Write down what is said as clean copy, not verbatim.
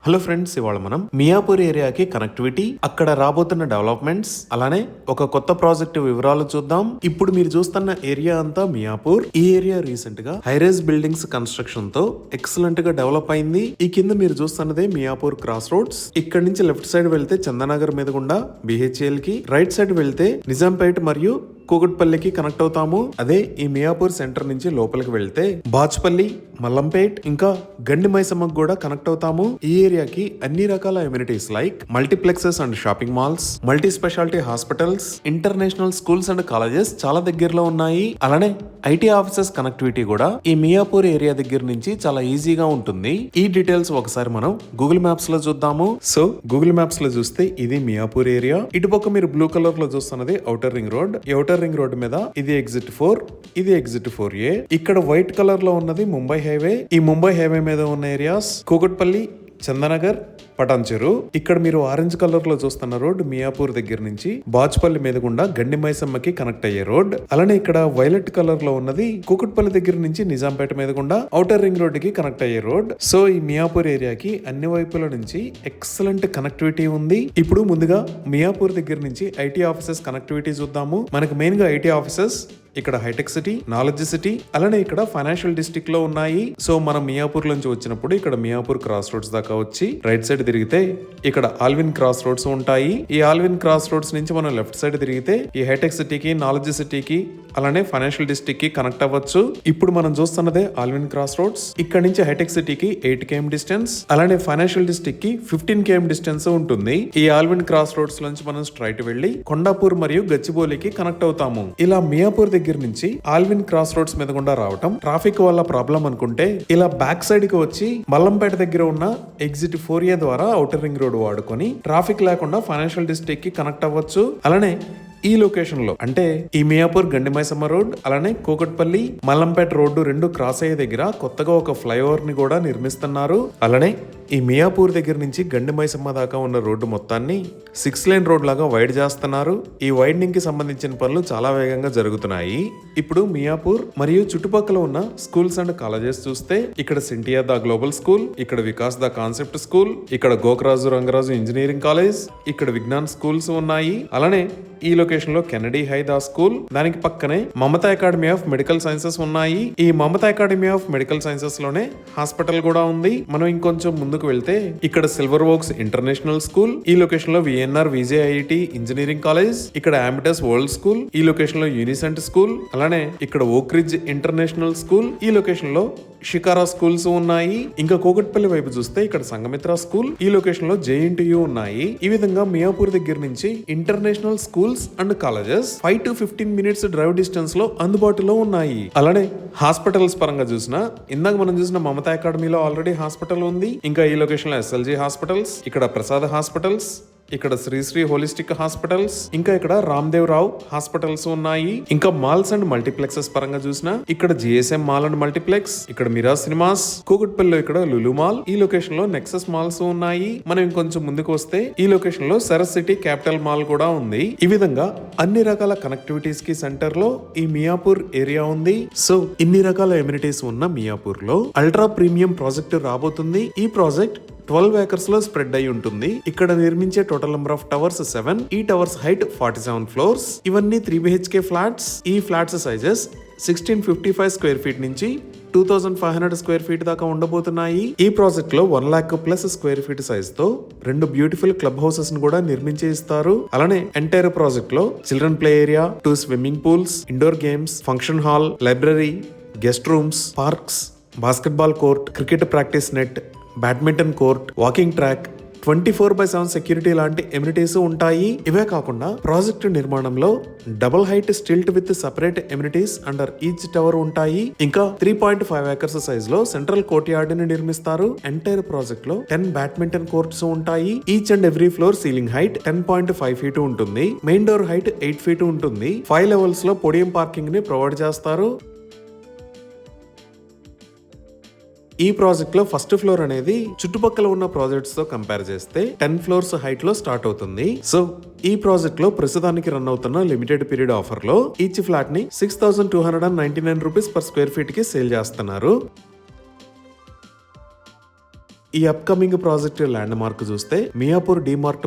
Hello friends, ఇవాళ మనం మియాపూర్ ఏరియాకి కనెక్టివిటీ, అక్కడ రాబోతున్న డెవలప్మెంట్స్, అలానే ఒక కొత్త ప్రాజెక్టు వివరాలు చూద్దాం. ఇప్పుడు మీరు చూస్తున్న ఏరియా అంతా మియాపూర్. ఈ ఏరియా రీసెంట్ గా హైరేజ్ బిల్డింగ్స్ కన్స్ట్రక్షన్ తో ఎక్సలెంట్ గా డెవలప్ అయింది. ఈ కింద మీరు చూస్తున్నదే మియాపూర్ క్రాస్ రోడ్స్. ఇక్కడ నుంచి లెఫ్ట్ సైడ్ వెళ్తే చందనగర్ మీద గుండా బిహెచ్ఎల్ కి, రైట్ సైడ్ వెళ్తే నిజాంపేట్ మరియు కూకట్పల్లికి కనెక్ట్ అవుతాము. అదే ఈ మియాపూర్ సెంటర్ నుంచి లోపలికి వెళ్తే బాచ్పల్లి, మల్లంపేట్ ఇంకా గండి మైసమ్మకు కూడా కనెక్ట్ అవుతాము. ఈ ఏరియాకి అన్ని రకాల amenities like multiplexes and shopping malls, multi speciality hospitals, international schools and colleges చాలా దగ్గరలో ఉన్నాయి. అలానే ఐటీ ఆఫీసెస్ కనెక్టివిటీ కూడా ఈ మియాపూర్ ఏరియా దగ్గర నుంచి చాలా ఈజీగా ఉంటుంది. ఈ డీటెయిల్స్ ఒకసారి మనం గూగుల్ మ్యాప్స్ లో చూద్దాము. సో గూగుల్ మ్యాప్స్ లో చూస్తే ఇది మియాపూర్ ఏరియా. ఇటుపక్క మీరు బ్లూ కలర్ లో చూస్తున్నది ఔటర్ రింగ్ రోడ్. ఈ ఔటర్ రింగ్ రోడ్ మీద ఇది ఎగ్జిట్ 4, ఇది ఎగ్జిట్ 4A. ఇక్కడ వైట్ కలర్ లో ఉన్నది ముంబై హైవే. ఈ ముంబై హైవే మీద ఉన్న ఏరియాస్ కూకట్పల్లి, చందనగర్, పటాన్చెరు. ఇక్కడ మీరు ఆరెంజ్ కలర్ లో చూస్తున్న రోడ్ మియాపూర్ దగ్గర నుంచి బాచ్పల్లి మీద గుండా గండి మైసమ్మకి కనెక్ట్ అయ్యే రోడ్. అలానే ఇక్కడ వైలెట్ కలర్ లో ఉన్నది కూకట్పల్లి దగ్గర నుంచి నిజాంపేట మీద గుండా ఔటర్ రింగ్ రోడ్ కి కనెక్ట్ అయ్యే రోడ్. సో ఈ మియాపూర్ ఏరియాకి అన్ని వైపుల నుంచి ఎక్సలెంట్ కనెక్టివిటీ ఉంది. ఇప్పుడు ముందుగా మియాపూర్ దగ్గర నుంచి ఐటీ ఆఫీసెస్ కనెక్టివిటీ చూద్దాము. మనకు మెయిన్ గా ఐటీ ఆఫీసెస్ ఇక్కడ హైటెక్ సిటీ, నాలెడ్జ్ సిటీ, అలానే ఇక్కడ ఫైనాన్షియల్ డిస్ట్రిక్ట్ లో ఉన్నాయి. సో మనం మియాపూర్ నుంచి వచ్చినప్పుడు ఇక్కడ మియాపూర్ క్రాస్ రోడ్స్ దాకా వచ్చి రైట్ సైడ్ తిరిగితే ఇక్కడ ఆల్విన్ క్రాస్ రోడ్స్ ఉంటాయి. ఈ ఆల్విన్ క్రాస్ రోడ్స్ నుంచి మనం లెఫ్ట్ సైడ్ తిరిగితే ఈ హైటెక్ సిటీకి, నాలెడ్జ్ సిటీకి, అలానే ఫైనాన్షియల్ డిస్ట్రిక్ట్ కి కనెక్ట్ అవ్వచ్చు. ఇప్పుడు మనం చూస్తున్నదే ఆల్విన్ క్రాస్ రోడ్స్. ఇక్కడ నుంచి హైటెక్ సిటీకి 8 km డిస్టెన్స్, అలానే ఫైనాన్షియల్ డిస్ట్రిక్ట్ కి 15 km డిస్టెన్స్ ఉంటుంది. ఈ ఆల్విన్ క్రాస్ రోడ్స్ నుంచి మనం స్ట్రైట్ వెళ్లి కొండాపూర్ మరియు గచ్చిబౌలికి కనెక్ట్ అవుతాము. ఇలా మియాపూర్ దగ్గర నుంచి ఆల్విన్ క్రాస్ రోడ్స్ మీద గుండా రావటం ట్రాఫిక్ వల్ల ప్రాబ్లం అనుకుంటే ఇలా బ్యాక్ సైడ్ కి వచ్చి మల్లంపేట దగ్గర ఉన్న ఎగ్జిట్ 4A ద్వారా ఔటర్ రింగ్ రోడ్ వాడుకొని ట్రాఫిక్ లేకుండా ఫైనాన్షియల్ డిస్ట్రిక్ట్ కి కనెక్ట్ అవ్వచ్చు. అలానే ఈ లొకేషన్ లో అంటే ఈ మియాపూర్ గండి మైసమ్మ రోడ్, అలానే కూకట్పల్లి మల్లంపేట రోడ్డు రెండు క్రాస్ అయ్యే దగ్గర కొత్తగా ఒక ఫ్లైఓవర్ ని కూడా నిర్మిస్తున్నారు. అలానే ఈ మియాపూర్ దగ్గర నుంచి గండి మైసమ్మ దాకా ఉన్న రోడ్డు మొత్తాన్ని 6 lane రోడ్ లాగా వైడ్ చేస్తున్నారు. ఈ వైడనింగ్ కి సంబంధించిన పనులు చాలా వేగంగా జరుగుతున్నాయి. ఇప్పుడు మియాపూర్ మరియు చుట్టుపక్కల ఉన్న స్కూల్స్ అండ్ కాలేజెస్ చూస్తే ఇక్కడ సింటియా ద గ్లోబల్ స్కూల్, ఇక్కడ వికాస్ ద కాన్సెప్ట్ స్కూల్, ఇక్కడ గోకరాజు రంగరాజు ఇంజనీరింగ్ కాలేజ్, ఇక్కడ విజ్ఞాన్ స్కూల్స్ ఉన్నాయి. అలానే ఈ లొకేషన్ లో కెనడీ హై దా స్కూల్, దానికి పక్కనే Mamata academy of medical sciences ఉన్నాయి. ఈ Mamata academy of medical sciences లోనే హాస్పిటల్ కూడా ఉంది. మనం ఇంకొంచెం ముందుకు వెళ్తే ఇక్కడ సిల్వర్ వోక్స్ ఇంటర్నేషనల్ స్కూల్, ఈ లొకేషన్ లో విఎన్ఆర్ విజేఐటి ఇంజనీరింగ్ కాలేజ్, ఇక్కడ అంబిటస్ వరల్డ్ స్కూల్, ఈ లొకేషన్ లో యూనిసెంట్ స్కూల్, అలానే ఇక్కడ ఓక్ రిడ్జ్ ఇంటర్నేషనల్ స్కూల్, ఈ లొకేషన్ లో షికారా స్కూల్స్ ఉన్నాయి. ఇంకా కూకట్పల్లి వైపు చూస్తే ఇక్కడ సంగమిత్ర స్కూల్, ఈ లొకేషన్ లో జేఎన్టీయూ ఉన్నాయి. ఈ విధంగా మియాపూర్ దగ్గర నుంచి international schools and colleges 5 to 15 minutes drive distance లో అందుబాటులో ఉన్నాయి. అలానే హాస్పిటల్స్ పరంగా చూసినా ఇందాక మనం చూసిన మమతా అకాడమీలో ఆల్రెడీ హాస్పిటల్ ఉంది. ఇంకా ఈ లొకేషన్ లో ఎస్ఎల్జీ హాస్పిటల్స్, ఇక్కడ ప్రసాద్ హాస్పిటల్స్, ఇక్కడ శ్రీశ్రీ హోలిస్టిక్ హాస్పిటల్స్, ఇంకా ఇక్కడ రామ్దేవ్ రావు హాస్పిటల్స్ ఉన్నాయి. ఇంకా మాల్స్ అండ్ మల్టీప్లెక్సెస్ పరంగా చూసినా ఇక్కడ జిఎస్ఎం మాల్ అండ్ మల్టీప్లెక్స్, ఇక్కడ మిరాజ్ సినిమాస్, కూకట్పల్లిలో ఇక్కడ లులు మాల్, ఈ లొకేషన్ లో నెక్సస్ మాల్స్ ఉన్నాయి. మనం ఇంకొంచెం ముందుకు వస్తే ఈ లొకేషన్ లో సరస్ సిటీ క్యాపిటల్ మాల్ కూడా ఉంది. ఈ విధంగా అన్ని రకాల కనెక్టివిటీస్ కి సెంటర్ లో ఈ మియాపూర్ ఏరియా ఉంది. సో ఇన్ని రకాల ఎమ్యూనిటీస్ ఉన్న మియాపూర్ లో అల్ట్రా ప్రీమియం ప్రాజెక్ట్ రాబోతుంది. ఈ ప్రాజెక్ట్ 12 acres లో స్ప్రెడ్ అయి ఉంటుంది. ఇక్కడ నిర్మించే టోటల్ నెంబర్ ఆఫ్ టవర్స్ 7. ఈ టవర్స్ హైట్ 47 floors. ఇవన్నీ 3 BHK ఫ్లాట్స్. ఈ ఫ్లాట్స్ సైజెస్ 1655 square feet నుంచి 2500 square feet దాకా ఉండబోతున్నాయి. ఈ ప్రాజెక్ట్ లో 1 lakh+ square feet సైజ్ తో 2 బ్యూటిఫుల్ క్లబ్ హౌసెస్ ను కూడా నిర్మించి ఇస్తారు. అలానే ఎంటైర్ ప్రాజెక్ట్ లో children play area, 2 swimming pools, indoor games, function hall, library, guest rooms, parks, basketball court, cricket practice net, badminton court, walking track, 24/7 security లాంటి amenities ఉంటాయి. ఇవే కాకుండా ప్రాజెక్ట్ నిర్మాణంలో double height stilt with separate amenities under each tower ఉంటాయి. ఇంకా 3.5 acres size లో central courtyard ని నిర్మిస్తారు. ఎంటైర్ ప్రాజెక్ట్ లో 10 బ్యాడ్మింటన్ కోర్ట్స్ ఉంటాయి. Each and every floor ceiling height 10.5 feet ఉంటుంది. మెయిన్ డోర్ హైట్ 8 feet ఉంటుంది. 5 levels లో పోడియం పార్కింగ్ ని ప్రొవైడ్ చేస్తారు. ఈ ప్రాజెక్ట్ లో ఫస్ట్ ఫ్లోర్ అనేది చుట్టుపక్కల ఉన్న ప్రాజెక్ట్స్ తో కంపేర్ చేస్తే 10 floors హైట్ లో స్టార్ట్ అవుతుంది. సో ఈ ప్రాజెక్ట్ లో ప్రస్తుతానికి రన్ అవుతున్న లిమిటెడ్ పీరియడ్ ఆఫర్ లో ఈచ్ ఫ్లాట్ ని 6299 rupees per square feet కి సేల్ చేస్తున్నారు. ఈ అప్కమింగ్ ప్రాజెక్ట్ ల్యాండ్ మార్క్ చూస్తే మియాపూర్ డిమార్ట్